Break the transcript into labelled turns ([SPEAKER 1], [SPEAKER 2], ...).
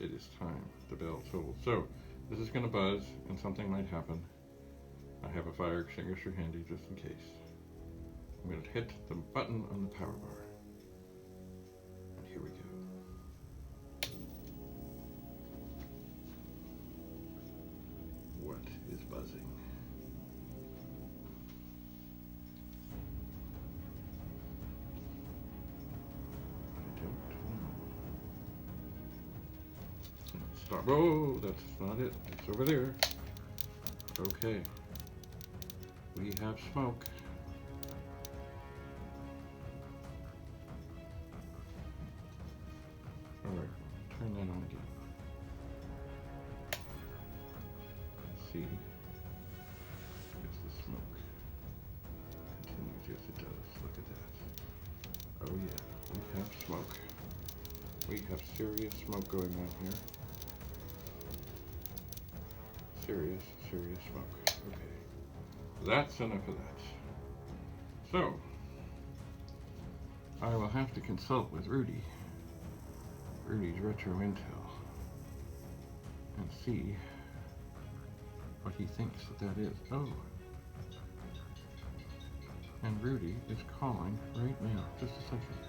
[SPEAKER 1] it is time. The bell tolls. So, this is going to buzz, and something might happen. I have a fire extinguisher handy just in case. I'm going to hit the button on the power bar. And here we go. What is buzzing? I don't know. Stop. Oh, that's not it. It's over there. Okay. We have smoke. Alright, turn that on again. Let's see. If the smoke continues. Yes, it does. Look at that. Oh yeah, we have smoke. We have serious smoke going on here. Serious smoke. Okay. That's enough of that. So, I will have to consult with Rudy's Retro Intel, and see what he thinks that is. Oh, and Rudy is calling right now. Just a second.